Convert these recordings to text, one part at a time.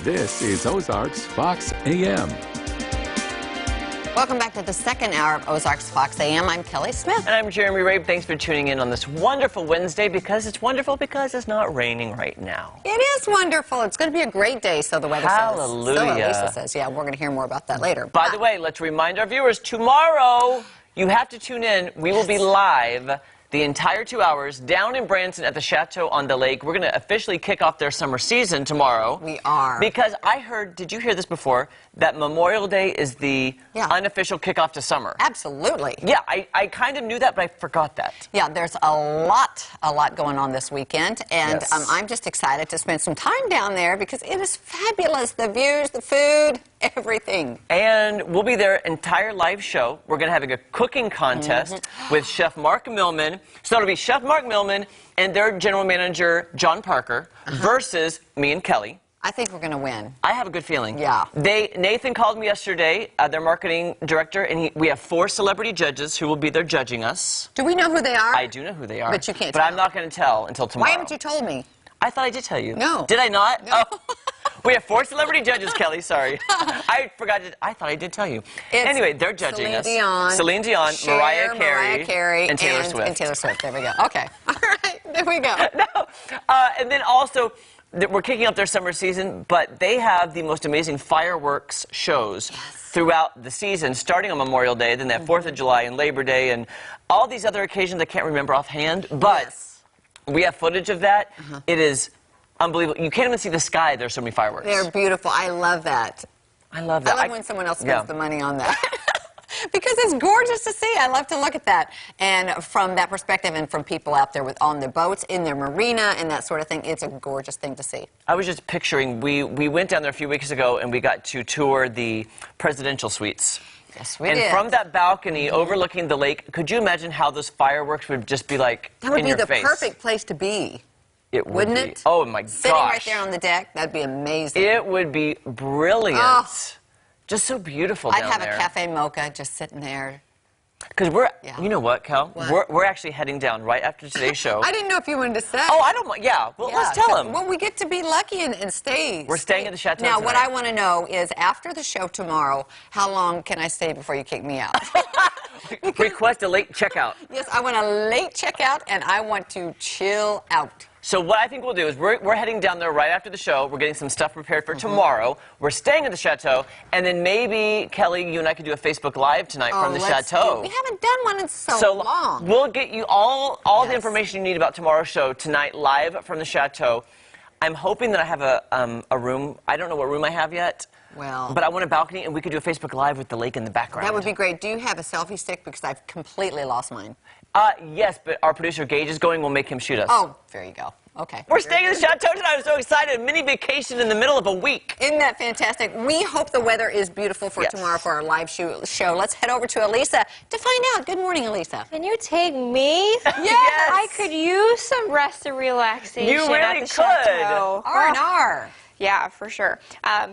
This is Ozarks Fox AM. Welcome back to the second hour of Ozarks Fox AM. I'm Kelly Smith. And I'm Jeremy Rabe. Thanks for tuning in on this wonderful Wednesday because it's wonderful because it's not raining right now. It is wonderful. It's going to be a great day, so the weather Hallelujah. says. So Lisa says. Yeah, we're going to hear more about that later. By the way, let's remind our viewers, tomorrow you have to tune in. We will be live the entire 2 hours down in Branson at the Chateau on the Lake. We're going to officially kick off their summer season tomorrow. We are. Because I heard, did you hear this before, that Memorial Day is the unofficial kickoff to summer? Absolutely. Yeah, I kind of knew that, but I forgot that. Yeah, there's a lot going on this weekend, and Yes. I'm just excited to spend some time down there because it is fabulous. The views, the food, everything. And we'll be there, entire live show. We're going to have a cooking contest with Chef Mark Millman. So it'll be Chef Mark Millman and their general manager, John Parker, versus me and Kelly. I think we're going to win. I have a good feeling. Yeah. Nathan called me yesterday, their marketing director, and we have 4 celebrity judges who will be there judging us. Do we know who they are? I do know who they are. But you can't But tell. I'm not going to tell until tomorrow. Why haven't you told me? I thought I did tell you. No. Did I not? No. Oh. We have 4 celebrity judges, Kelly. Sorry. I forgot. I thought I did tell you. It's Anyway, they're judging Celine us. Dion, Celine Dion, Cher, Mariah Carey, and Taylor Swift. And Taylor Swift. There we go. Okay. All right. There we go. No. And then also, we're kicking up their summer season, but they have the most amazing fireworks shows throughout the season, starting on Memorial Day. Then they have 4th of July and Labor Day and all these other occasions I can't remember offhand. But we have footage of that. It is unbelievable. You can't even see the sky. There's so many fireworks. They're beautiful. I love that. I love that. I love when someone else spends the money on that. Because it's gorgeous to see. I love to look at that. And from that perspective and from people out there on their boats, in their marina, and that sort of thing, it's a gorgeous thing to see. I was just picturing, we went down there a few weeks ago and we got to tour the presidential suites. Yes, we and did. from that balcony overlooking the lake, could you imagine how those fireworks would just be like That would in be your the face? perfect place to be. It would Wouldn't be. it? Oh my gosh. Sitting right there on the deck, that'd be amazing. It would be brilliant. Oh. Just so beautiful I'd down have there. a cafe mocha just sitting there. Because you know what, Cal? What? We're actually heading down right after today's show. I didn't know if you wanted to say. Oh, I don't mind. Yeah, well, let's tell them. Well, we get to be lucky and stay. We're staying at the Chateau Now, tonight. what I want to know is, after the show tomorrow, how long can I stay before you kick me out? Request a late checkout. Yes, I want a late checkout, and I want to chill out. So what I think we'll do is we're heading down there right after the show. We're getting some stuff prepared for tomorrow. We're staying at the Chateau, and then maybe, Kelly, you and I could do a Facebook Live tonight from the Chateau. We haven't done one in so long. We'll get you all the information you need about tomorrow's show tonight, live from the Chateau. I'm hoping that I have a room. I don't know what room I have yet. Well, but I want a balcony, and we could do a Facebook Live with the lake in the background. that would be great. Do you have a selfie stick? Because I've completely lost mine. Yes, but our producer Gage is going. We'll make him shoot us. Oh, there you go. Okay. We're staying at the Chateau tonight. I'm so excited. A mini vacation in the middle of a week. Isn't that fantastic? We hope the weather is beautiful for tomorrow for our live show. Let's head over to Elisa to find out. Good morning, Elisa. Can you take me? Yes. I could use some rest and relaxation. You really at the could. Chateau. R&R. Yeah, for sure.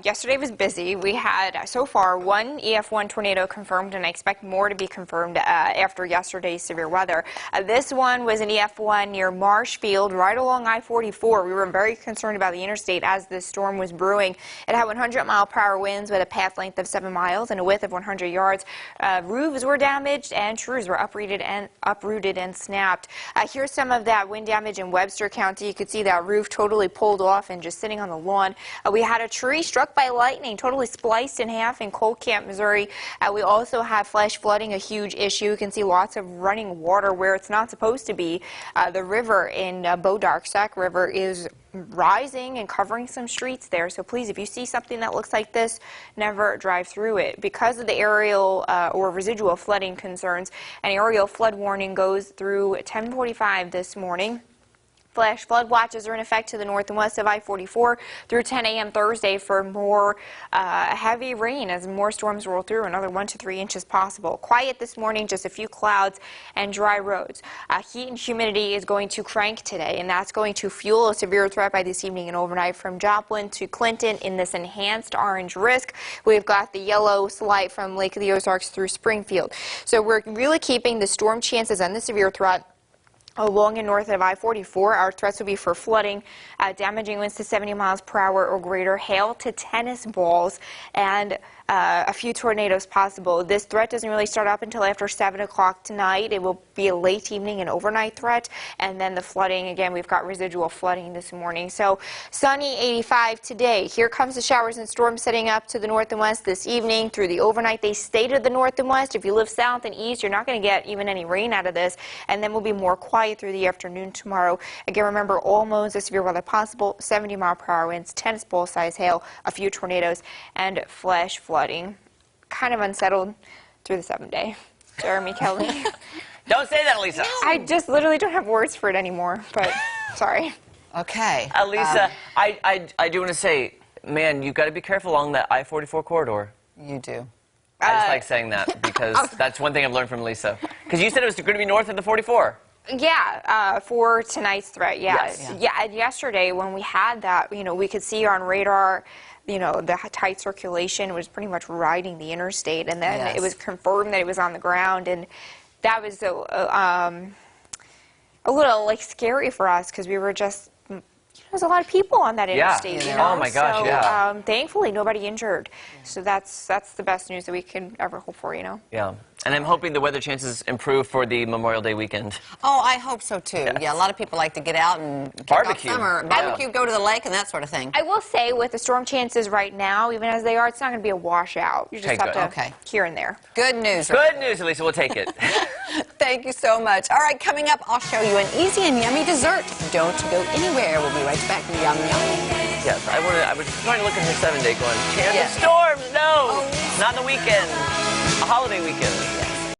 Yesterday was busy. We had, so far, 1 EF1 tornado confirmed, and I expect more to be confirmed after yesterday's severe weather. This one was an EF1 near Marshfield, right along I-44. We were very concerned about the interstate as this storm was brewing. It had 100-mile-per-hour winds with a path length of 7 miles and a width of 100 yards. Roofs were damaged, and trees were uprooted and snapped. Here's some of that wind damage in Webster County. You could see that roof totally pulled off and just sitting on the lawn. We had a tree struck by lightning, totally spliced in half in Cold Camp, Missouri. We also have flash flooding, a huge issue. You can see lots of running water where it's not supposed to be. The river in Bodark, Sac River, is rising and covering some streets there. So please, if you see something that looks like this, never drive through it. Because of the aerial or residual flooding concerns, an aerial flood warning goes through 10:45 this morning. Flash flood watches are in effect to the north and west of I-44 through 10 a.m. Thursday for more heavy rain as more storms roll through, another 1 to 3 inches possible. Quiet this morning, just a few clouds and dry roads. Heat and humidity is going to crank today, and that's going to fuel a severe threat by this evening and overnight from Joplin to Clinton in this enhanced orange risk. We've got the yellow slight from Lake of the Ozarks through Springfield. So we're really keeping the storm chances and the severe threat Along and north of I-44, our threats will be for flooding, damaging winds to 70 miles per hour or greater, hail to tennis balls, and a few tornadoes possible. This threat doesn't really start up until after 7 o'clock tonight. It will be a late evening and overnight threat. And then the flooding, again, we've got residual flooding this morning. So sunny 85 today. Here comes the showers and storms setting up to the north and west this evening. Through the overnight, they stay to the north and west. If you live south and east, you're not going to get even any rain out of this. And then we'll be more quiet through the afternoon tomorrow. Again, remember, all modes of severe weather possible, 70-mile-per-hour winds, tennis ball size hail, a few tornadoes, and flash flooding. Kind of unsettled through the 7-day. Jeremy, Kelly. Don't say that, Lisa. I just literally don't have words for it anymore, but sorry. Okay. Lisa, I do want to say, man, you've got to be careful along that I-44 corridor. You do. I just like saying that because that's one thing I've learned from Lisa. Because you said it was going to be north of the 44. Yeah, for tonight's threat, Yes. Yeah, and yesterday when we had that, we could see on radar, the tight circulation was pretty much riding the interstate, and then it was confirmed that it was on the ground, and that was a little scary for us because we were just. There's a lot of people on that interstate, Oh my gosh, so, thankfully, nobody injured. So that's the best news that we can ever hope for, Yeah. And I'm hoping the weather chances improve for the Memorial Day weekend. Oh, I hope so, too. Yeah, a lot of people like to get out and kick Barbecue. off summer. Barbecue, go to the lake, and that sort of thing. I will say, with the storm chances right now, even as they are, it's not going to be a washout. You just have to here and there. Good news. Good news, Lisa. We'll take it. Thank you so much. All right, coming up, I'll show you an easy and yummy dessert. Don't go anywhere. We'll be right back. Yum, yum. Yes, I was trying to look at her 7-day going, chance of storms, no! Not the weekend. A holiday weekend.